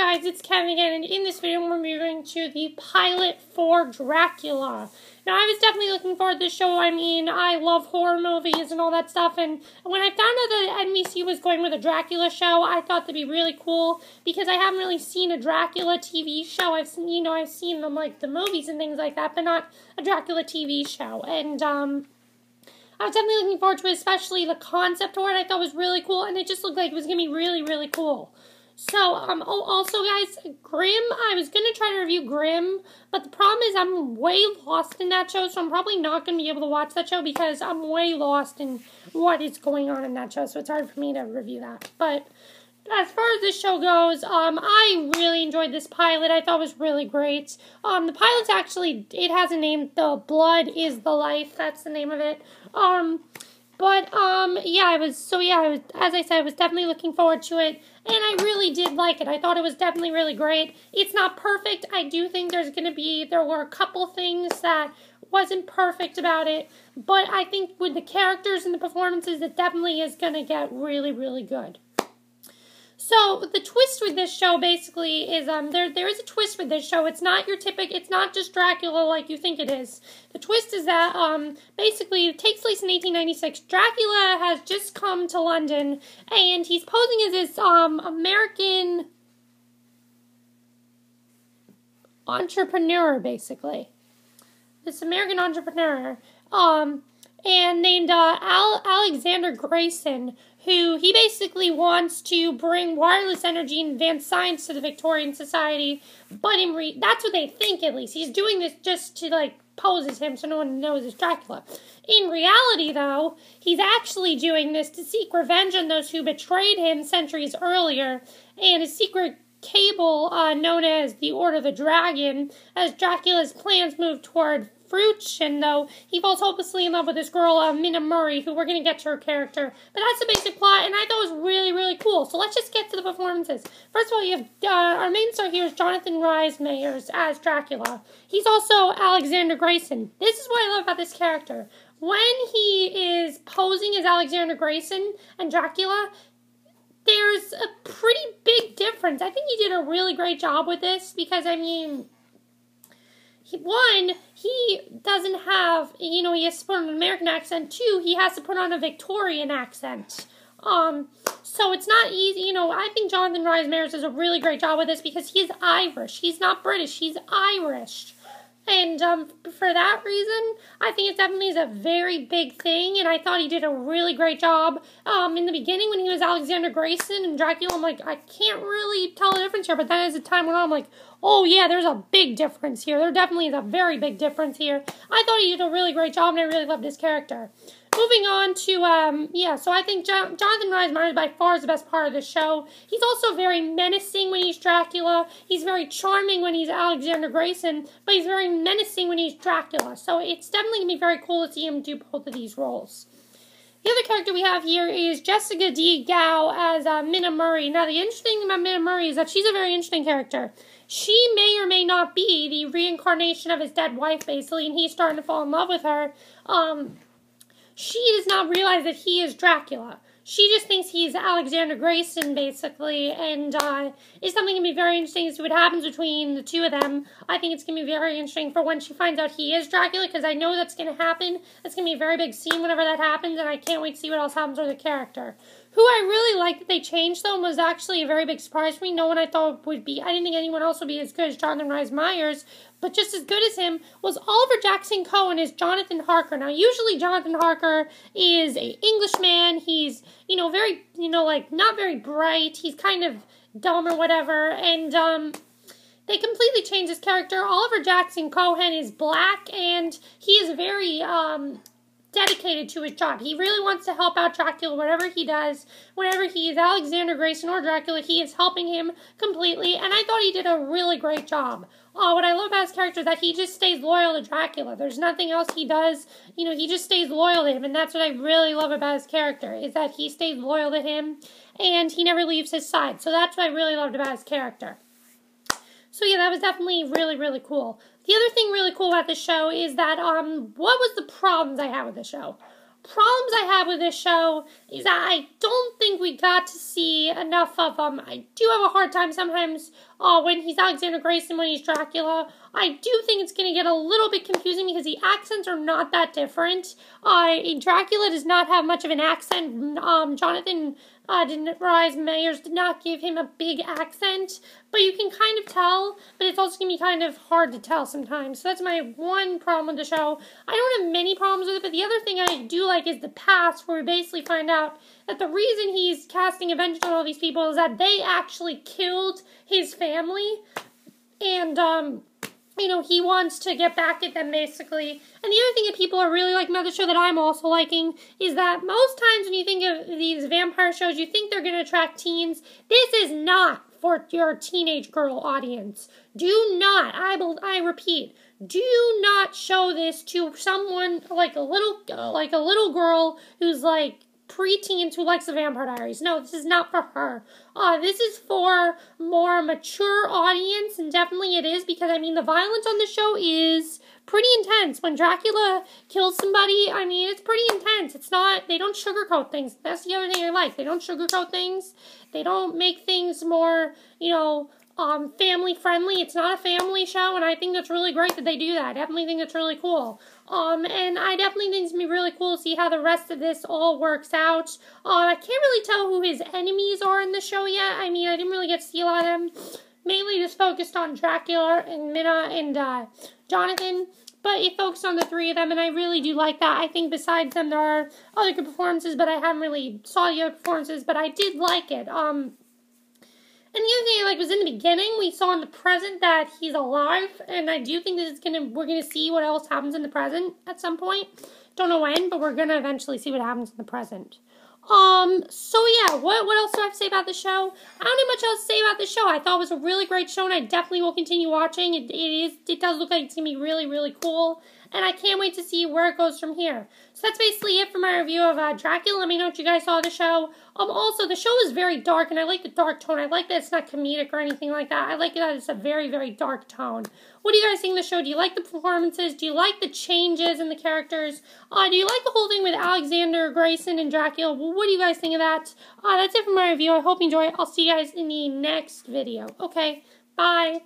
guys, it's Kevin again, and in this video we're moving to the pilot for Dracula. Now, I was definitely looking forward to this show. I mean, I love horror movies and all that stuff, and when I found out that NBC was going with a Dracula show, I thought that'd be really cool, because I haven't really seen a Dracula TV show. I've seen, I've seen them, like, the movies and things like that, but not a Dracula TV show, and, I was definitely looking forward to it, especially the concept for it. I thought was really cool, and it just looked like it was going to be really, really cool. So, also, guys, Grimm, I was going to try to review Grimm, but the problem is I'm way lost in that show, so I'm probably not going to be able to watch that show because I'm way lost in what is going on in that show, so it's hard for me to review that. But as far as this show goes, I really enjoyed this pilot. I thought it was really great. The pilot's actually, it has a name, The Blood is the Life, that's the name of it. As I said, I was definitely looking forward to it, and I really did like it. I thought it was definitely really great. It's not perfect. I do think there were a couple things that wasn't perfect about it, but I think with the characters and the performances, it definitely is going to get really, really good. So, the twist with this show, basically, is, there is a twist with this show. It's not your typical, it's not just Dracula like you think it is. The twist is that, basically, it takes place in 1896. Dracula has just come to London, and he's posing as this, American entrepreneur, basically. This American entrepreneur, and named, Alexander Grayson, who he basically wants to bring wireless energy and advanced science to the Victorian society, but that's what they think, at least. He's doing this just to, like, pose as him so no one knows it's Dracula. In reality, though, he's actually doing this to seek revenge on those who betrayed him centuries earlier, and his secret cable, known as the Order of the Dragon, as Dracula's plans move toward fruition, though, he falls hopelessly in love with this girl, Mina Murray, who we're going to get to her character. But that's the basic plot, and I thought it was really, really cool. So let's just get to the performances. First of all, you have, our main star here is Jonathan Rhys-Meyers as Dracula. He's also Alexander Grayson. This is what I love about this character. When he is posing as Alexander Grayson and Dracula, there's a pretty big difference. I think he did a really great job with this, because, I mean, he doesn't have, he has to put on an American accent. Two, he has to put on a Victorian accent. So it's not easy, I think Jonathan Rhys-Meyers does a really great job with this because he's Irish. He's not British, he's Irish. And, for that reason, I think it definitely is a very big thing, and I thought he did a really great job. In the beginning, when he was Alexander Grayson and Dracula, I'm like, I can't really tell the difference here, but then as the time went on, I'm like, oh yeah, there's a big difference here. There definitely is a very big difference here. I thought he did a really great job, and I really loved his character. Moving on to, so I think Jonathan Rhys-Meyers by far is the best part of the show. He's also very menacing when he's Dracula. He's very charming when he's Alexander Grayson, but he's very menacing when he's Dracula. So it's definitely going to be very cool to see him do both of these roles. The other character we have here is Jessica D. Gow as Mina Murray. Now, the interesting thing about Mina Murray is that she's a very interesting character. She may or may not be the reincarnation of his dead wife, basically, and he's starting to fall in love with her. She does not realize that he is Dracula. She just thinks he's Alexander Grayson, basically, and it's something going to be very interesting to see what happens between the two of them. I think it's going to be very interesting for when she finds out he is Dracula, because I know that's going to happen. It's going to be a very big scene whenever that happens, and I can't wait to see what else happens with the character. Who I really liked that they changed, though, was actually a very big surprise for me. No one I thought would be, I didn't think anyone else would be as good as Jonathan Rhys-Meyers, but just as good as him was Oliver Jackson Cohen as Jonathan Harker. Now, usually Jonathan Harker is an Englishman. He's, very, not very bright. He's kind of dumb or whatever, and, they completely changed his character. Oliver Jackson Cohen is black, and he is very, dedicated to his job. He really wants to help out Dracula, whatever he does. Whenever he is Alexander Grayson or Dracula, he is helping him completely, and I thought he did a really great job. What I love about his character is that he just stays loyal to Dracula. There's nothing else he does. He just stays loyal to him, and that's what I really love about his character, is that he stays loyal to him, and he never leaves his side. So that's what I really loved about his character. So yeah, that was definitely really, really cool. The other thing really cool about the show is that, what was the problems I had with the show? problems I have with this show is that I don't think we got to see enough of him. I do have a hard time sometimes when he's Alexander Grayson, when he's Dracula. I do think it's going to get a little bit confusing because the accents are not that different. Dracula does not have much of an accent. Jonathan Rhys Meyers did not give him a big accent, but you can kind of tell, but it's also going to be kind of hard to tell sometimes. So that's my one problem with the show. I don't have many problems with it, but the other thing I do like is the past, where we basically find out that the reason he's casting vengeance on all these people is that they actually killed his family, and, you know, he wants to get back at them, basically. And the other thing that people are really liking about the show that I'm also liking is that most times when you think of these vampire shows, you think they're going to attract teens. This is not for your teenage girl audience. Do not, I repeat, do not show this to someone like a little girl who's like preteens who likes the Vampire Diaries. No, this is not for her. This is for more mature audience, and definitely it is, because, I mean, the violence on the show is pretty intense. When Dracula kills somebody, I mean, it's pretty intense. It's not, they don't sugarcoat things. That's the other thing I like. They don't sugarcoat things. They don't make things more, you know, family friendly. It's not a family show, and I think that's really great that they do that. I definitely think it's really cool. And I definitely think it's going to be really cool to see how the rest of this all works out. I can't really tell who his enemies are in the show yet. I mean, I didn't really get to see a lot of them. Mainly just focused on Dracula and Mina and Jonathan. But it focused on the three of them, and I really do like that. I think besides them, there are other good performances, but I haven't really saw the other performances, but I did like it. And the other thing I like was in the beginning, we saw in the present that he's alive, and I do think this is we're gonna see what else happens in the present at some point. Don't know when, but we're gonna eventually see what happens in the present. So yeah, what else do I have to say about the show? I don't have much else to say about the show. I thought it was a really great show, and I definitely will continue watching. It does look like it's gonna be really, really cool, and I can't wait to see where it goes from here. So that's basically it for my review of Dracula. Let me know what you guys saw of the show. Also, the show is very dark, and I like the dark tone. I like that it's not comedic or anything like that. I like that it's a very, very dark tone. What do you guys think of the show? Do you like the performances? Do you like the changes in the characters? Do you like the whole thing with Alexander Grayson and Dracula? Well, what do you guys think of that? That's it for my review. I hope you enjoy it. I'll see you guys in the next video. Okay, bye.